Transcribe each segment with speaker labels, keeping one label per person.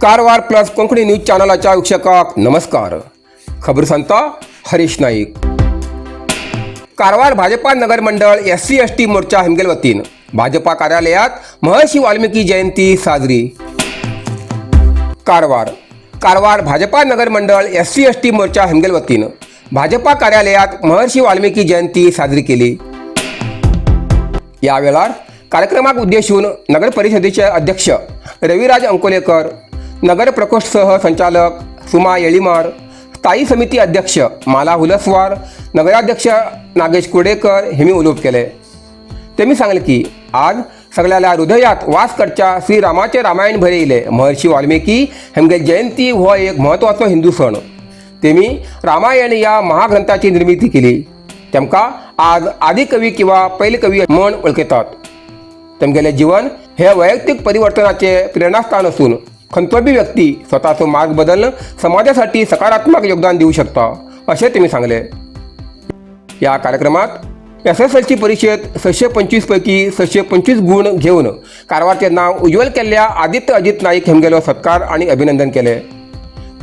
Speaker 1: Karwar plus Konkani news चॅनलाच्या वीक्षकाक नमस्कार. खबर सांगता हरीश नाईक. कारवार भाजपा नगर मंडळ SC ST मोर्चा हिमगेल वतीन भाजपा कार्यालयात महर्षी वाल्मिकी जयंती साजरी. कारवार भाजपा नगर मंडळ SC ST मोर्चा हिमगेल वतीन भाजपा कार्यालयात महर्षी वाल्मिकी जयंती साजरी केली. यावेळार कार्यक्रमाक उद्देशून नगर परिषदेचे अध्यक्ष रविराज अंकोलेकर, नगर प्रकोष्ठ सह संचालक सुमा येळीमार, स्थायी समिती अध्यक्ष माला हुलसवार, नगराध्यक्ष नागेश कुर्डेकर हेमी उलोवप केले. तेमी सांगले की आज सगळ्याला हृदयात वास करच्या श्री रामाचे रामायण बरयले महर्षी वाल्मिकी हेमगे जयंती हो एक महत्वाचो हिंदू सण. तेमी रामायण या महाग्रंथाची निर्मिती केली. तेमकां आज आदिकवी किंवा पयले कवी म्हण वळखतात. तेमगेले जीवन हे वैयक्तिक परिवर्तनाचे प्रेरणास्थान असून खंतोबी व्यक्ती स्वतःचो मार्ग बदलून समाजासाठी सकारात्मक योगदान देऊ शकता असे त्यांनी सांगले. या कार्यक्रमात SSLC परीक्षेत 625 पैकी 625 गुण घेऊन कारवारचे नाव उज्ज्वल केल्ल्या आदित्य अजित नाईक हेमगेलो सत्कार आणि अभिनंदन केले.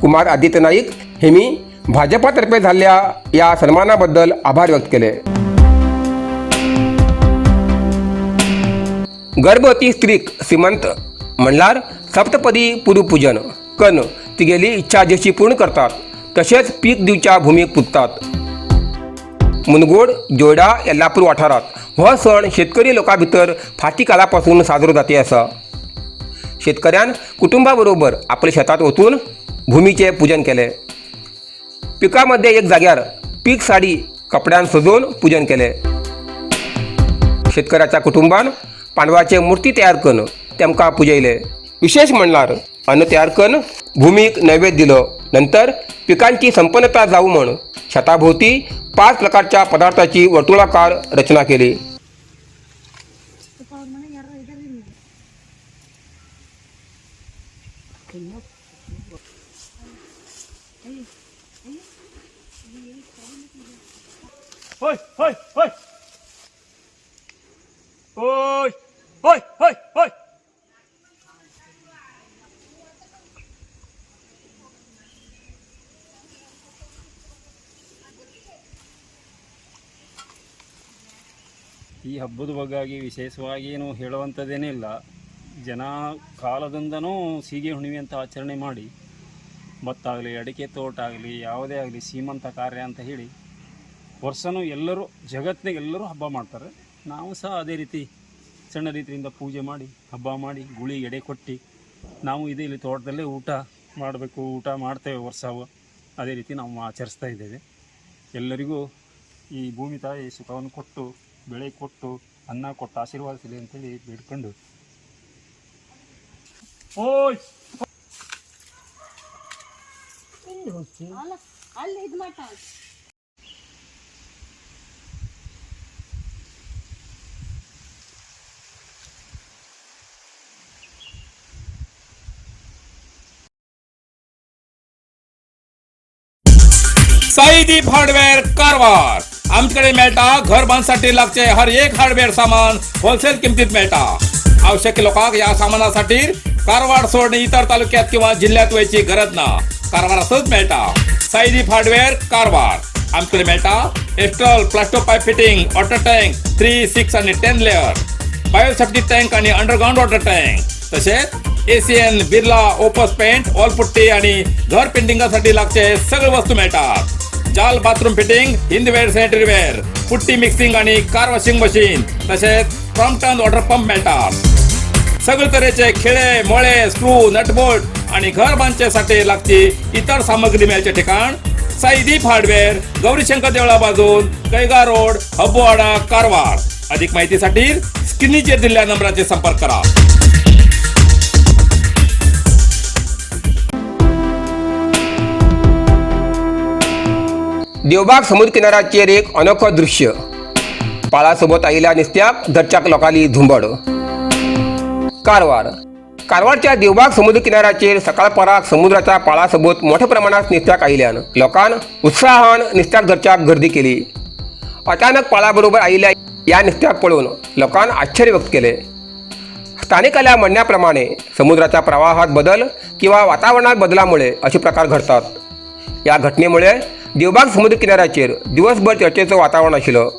Speaker 1: कुमार आदित्य नाईक हेमी भाजपातर्फे झालेल्या या सन्मानाबद्दल आभार व्यक्त केले. गर्भवती स्त्रीक श्रीमंत म्हणल्यार सप्तपदी पुरुपूजन कन तिगेली इच्छा जशी पूर्ण करतात तसेच पीक दिवच्या भूमीक पुजतात. मुनगोड जोयडा येल्लापूर वाठारात हो सण शेतकरी लोकां भितर फाटी काळापासून साजरो जाती आसा. शेतकऱ्यान कुटुंबाबरोबर आपल्या शेतात वचून भूमीचे पूजन केले. पिकामध्ये एक जाग्यार पीक साडी कपड्यान सजवून पूजन केले. शेतकऱ्याच्या कुटुंबान पांडवाचे मूर्ती तयार करून तेमकां पुजयले. विशेष म्हणल्यार अन्न तयार करून भूमीक नैवेद्य दिलो. नंतर पिकांची संपन्नता जाऊ म्हण शेताभोवती 5 प्रकारच्या पदार्थाची वर्तुळाकार रचना केली.
Speaker 2: होय होय होय होय होय होय होय
Speaker 3: ಈ ಹಬ್ಬದ ಬಗ್ಗಾಗಿ ವಿಶೇಷವಾಗಿ ಏನು ಹೇಳುವಂಥದ್ದೇನಿಲ್ಲ. ಜನ ಕಾಲದಿಂದನೂ ಸೀಗೆ ಹುಣ್ಣಿಮೆ ಅಂತ ಆಚರಣೆ ಮಾಡಿ ಭತ್ತಾಗಲಿ ಅಡಿಕೆ ತೋಟ ಆಗಲಿ ಯಾವುದೇ ಆಗಲಿ ಸೀಮಂತ ಕಾರ್ಯ ಅಂತ ಹೇಳಿ ವರ್ಷವೂ ಎಲ್ಲರೂ ಜಗತ್ತಿನಾಗ ಎಲ್ಲರೂ ಹಬ್ಬ ಮಾಡ್ತಾರೆ. ನಾವು ಸಹ ಅದೇ ರೀತಿ ಸಣ್ಣ ರೀತಿಯಿಂದ ಪೂಜೆ ಮಾಡಿ ಹಬ್ಬ ಮಾಡಿ ಗುಳಿ ಎಡೆ ಕೊಟ್ಟು ನಾವು ಇದೇ ಇಲ್ಲಿ ತೋಟದಲ್ಲೇ ಊಟ ಮಾಡಬೇಕು, ಊಟ ಮಾಡ್ತೇವೆ ವರ್ಷವು. ಅದೇ ರೀತಿ ನಾವು ಆಚರಿಸ್ತಾ ಇದ್ದೇವೆ. ಎಲ್ಲರಿಗೂ ಈ ಭೂಮಿ ತಾಯಿ ಸುಖವನ್ನು ಕೊಟ್ಟು ಬೆಳೆ ಕೊಟ್ಟು ಅನ್ನ ಕೊಟ್ಟು ಆಶೀರ್ವಾದಿಸಲಿ ಅಂತೇಳಿ ಬೇಡ್ಕೊಂಡು
Speaker 2: ಹೋಯ್
Speaker 4: ಅಲ್ಲಿ ಇದು ಮಾಡ
Speaker 5: साईदीप हार्डवेअर कारवार. आमच्याकडे मेळटा घर बांधसाठी लागचे हर एक हार्डवेअर सामान होलसेल किमतीत मेळटा. आवश्यक लोकांक या सामानासाठी कारवार सोडून इतर तालुक्यात किंवा जिल्ह्यात वयची गरज ना. कारवारातच मेळटा. साईदीप हार्डवेअर कारवार. आमच्याकडे मेळटा Astral Plasto pipe fitting, water tank 3, 6 आणि 10 लेअर, बायोसेफ्टी टँक आणि अंडरग्राउंड वॉटर टँक, तसेच ACN, Birla, Opus paint, wall putty आणि घर पेंटिंगासाठी लागचे सगळे वस्तू मिळतात. जाल bathroom fitting, Hindware, sanitary ware, putty mixing आणि कार वॉशिंग मशीन, तसेच क्रॉम्प्टन वॉटर पंप मिळतात. सगळे तऱ्हेचे खिळे, मोळे, स्क्रू, नटबोल्ट आणि घर बांधण्यासाठी लागची इतर सामग्री मिळायचे ठिकाण साईदीप हार्डवेअर, गौरीशंकर देवळा बाजून, कैगा रोड, हब्बुवाडा, कारवार. अधिक माहितीसाठी स्क्रीनवर दिलेल्या नंबराचे संपर्क करा.
Speaker 1: देवबाग समुद्र किनाऱ्याचेर एक अनोखं दृश्य. पाळासोबत आयिल्ल्या नुस्त्याक धरच्याक लोकांली झुंबड. कारवारच्या देवबाग समुद्र किनाऱ्याचेर सकाळपराक समुद्राच्या पाळासोबत मोठ्या प्रमाणात नुस्त्याक आयिल्ल्यान लोकांन उत्साहान नुस्त्याक धरच्याक गर्दी केली. अचानक पाळाबरोबर आयिल्ल्या या नुस्त्याक पळोवन लोकांन आश्चर्य व्यक्त केले. स्थानिकाल्या म्हणण्याप्रमाणे समुद्राच्या प्रवाहात बदल किंवा वातावरणात बदलामुळे असे प्रकार घडतात. या घटनेमुळे देवबाग समुद्र किनाऱ्याचेर दिवसभर चर्चेचं वातावरण आशिल्लं.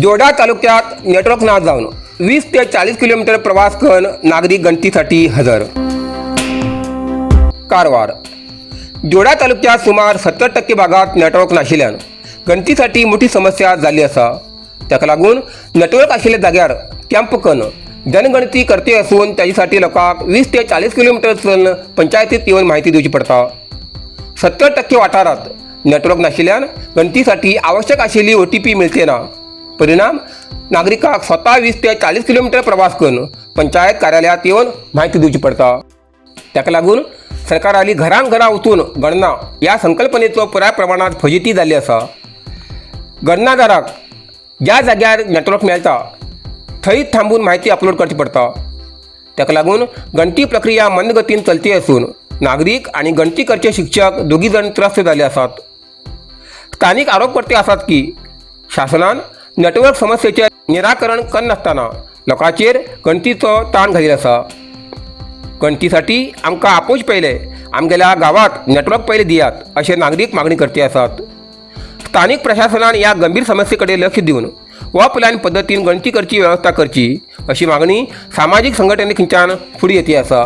Speaker 1: जोडा तालुक्यात नेटवर्क ना जाऊन 20 ते 40 किलोमीटर प्रवास करून नागरिक गणतीसाठी हजर. कारवार. जोडा तालुक्यात सुमार 70% भागात नेटवर्क नाशिल्ल्यान गणतीसाठी मोठी समस्या जाल्ली आसा. ताका लागून नेटवर्क आशिल्ल्या जाग्यार कॅम्प करून जनगणती करते असून त्याच्यासाठी लोकांक 20 ते 40 किलोमीटर चलून पंचायतीत येऊन माहिती दिवची पडटा. 70% वाठारात नेटवर्क नाशिल्ल्यान गणतीसाठी आवश्यक आशिल्ली OTP मिळचे ना. परिणाम नागरिकांक स्वतः 20 ते 40 किलोमीटर प्रवास करून पंचायत कार्यालयात येऊन माहिती दिवची पडटा. ताका लागून सरकाराली घरां वचून गणना या संकल्पनेचो पुराय प्रमाणात फजिती जाल्ली आसा. गणनादाराक ज्या जाग्यार नेटवर्क मेळटा थंय थांबून माहिती अपलोड करची पडटा. ताका लागून गणती प्रक्रिया मंद गतीन चलती असून नागरिक आणि गणती करचे शिक्षक दोघी जण त्रस्त झाले आसात. स्थानिक आरोपकर्ते आसात की शासनान नेटवर्क समस्येचे निराकरण करनासतना लोकांचेर गणतीचो ताण घालिल्लो आसा. गणतीसाठी आमकां आपोवचे पयले आमगेल्या गावात नेटवर्क पयले दियात अशें नागरीक मागणी करते आसात. स्थानिक प्रशासनान ह्या गंभीर समस्ये कडेन लक्ष दिवन ऑफलायन पद्दतीन गणती करची व्यवस्था करची अशी मागणी सामाजिक संघटने खंयच्यान फुडें येती आसा.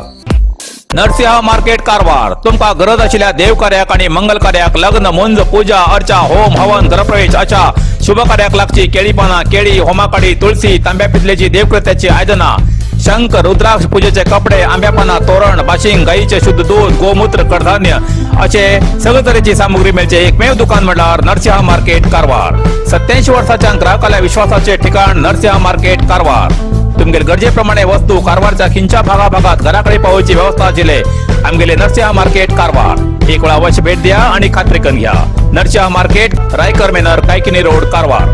Speaker 5: नरसिंह मार्केट कारवार. तुमका गरज आशिल्ल्या देव कार्याक आणि मंगल कार्याक, लग्न, मुंज, पूजा, अर्चा, होम, हवन, गृहप्रवेश अशा शुभ कार्याक लागची केळी पानां, केळी, होमाकाडी, तुळशी, तांब्या पितलेची देवकृत्याची आयदनां, शंख, रुद्राक्ष पूजेचे कपडे, आंब्या पानां, तोरण, बाशिंग, गाईचे शुद्ध दूध, गोमूत्र, कडधान्य असे सगळे तरेची सामुग्री मेळचे एकमेव दुकान म्हणल्यार नरसिंह मार्केट कारवार. 87 वर्सांच्या ग्राहकाल्या विश्वासाचे ठिकाण नरसिंह मार्केट कारवार. तुमगेर गरजेप्रमाणे वस्तू कारवारच्या खिंच्या भागाभागात घराकडे पावोवची व्यवस्था आशिल्ले आमगेले नरसिंह मार्केट कारवार. एक वेळा अवश्य भेट द्या आणि खात्री करून घ्या. Narasimha market, Raikar manor, Kaikini road, Karwar.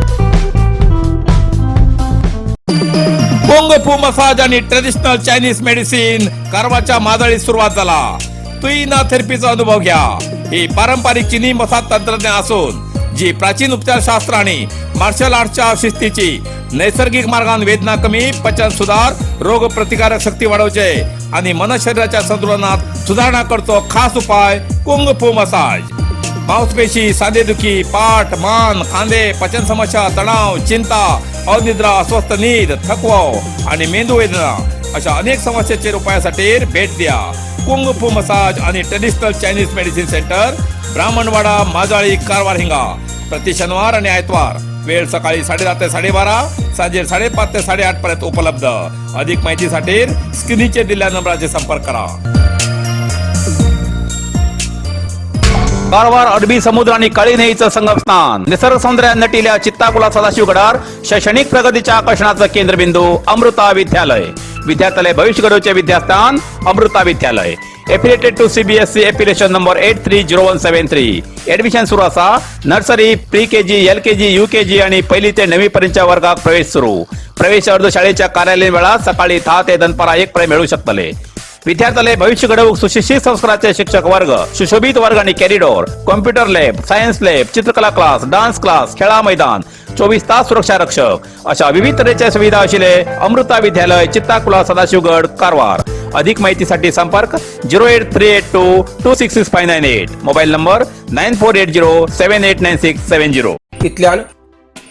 Speaker 5: Kung fu massage आणि ट्रेडिशनल चायनीज मेडिसिन कारवारच्या माजळीत सुरुवात झाला. तुईना थेरपीचा अनुभव घ्या. ही पारंपरिक चीनी मसाज तंत्रज्ञान असून जी प्राचीन उपचारशास्त्र आणि मार्शल आर्टच्या शिस्तीची नैसर्गिक मार्गाने वेदना कमी, पचन सुधार, रोग प्रतिकारक शक्ती वाढवचे आणि मन शरीराच्या संतुलनात सुधारणा करतो खास उपाय कुंग-फू मसाज. मांसपेशी, सांधेदुखी, पाठ, मान, खांदे, पचन समस्या, तणाव, चिंता, अनिद्रा, अस्वस्थ नींद, थकवा आणि मेंदू वेदना अशा अनेक समस्येचे उपायासाठी भेट द्या. कुंग-फू मसाज आणि traditional Chinese medicine centre, Brahmanwada, Majali, Karwar हिंगा. प्रति शनिवार आणि आयतवार. वेळ सकाळी 10:30 ते 12:30, सांजे 5:30 ते 8:30 पर्यंत उपलब्ध. अधिक माहितीसाठी स्क्रीनचे दिलेल्या नंबराचे संपर्क करा. कारवार अरबी समुद्र आणि काळी नदीचं संगमस्थान. निसर्ग सौंदर्यात नटिल्या चित्ताकुला सदाशिवगडार शैक्षणिक प्रगतीच्या आकर्षणाचं केंद्रबिंदू अमृता विद्यालय. विद्यार्थ्यालय भविष्य घडवचे विद्यास्थान Amrita Vidyalaya. Affiliated to CBSE affiliation number 830173. Admission सुरू असा. Nursery, pre KG, LKG, UKG आणि 1ली ते 9वी पर्यंतच्या वर्गात प्रवेश सुरू. प्रवेश अर्ज शाळेच्या कार्यालयीन वेळा सकाळी 10 ते दनपारा 1 पर्यंत मिळू शकतले. विद्यार्थ्यालय भविष्य घडवूक सुशिक्षित संस्काराचे शिक्षक वर्ग, सुशोभित वर्ग आणि corridor, computer lab, science lab, चित्रकला क्लास, डान्स क्लास, खेळा मैदान, 24 तास सुरक्षा रक्षक अशा विविध तऱ्हेच्या सुविधा असलेले अमृता विद्यालय, चित्ताकुला, सदाशिवगड, कारवार. अधिक माहितीसाठी संपर्क 08382266598. Mobile number 9480789670.
Speaker 1: इतल्यान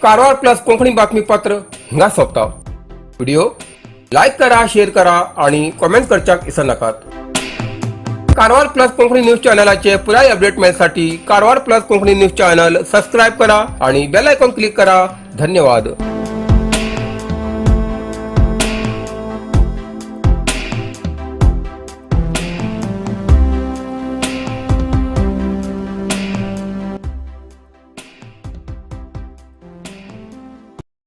Speaker 1: कारवार प्लस कोंकणी बातमीपत्र हिंगा सोंपता. व्हिडिओ लाईक करा, शेअर करा आणि कॉमेंट करच्याक विसरू नाकात. कारवार प्लस कोंकणी न्यूज चॅनलाचे पुराय अपडेट मिळण्यासाठी Karwar plus Konkani news channel subscribe करा आणि बेल आयकॉन क्लिक करा. धन्यवाद.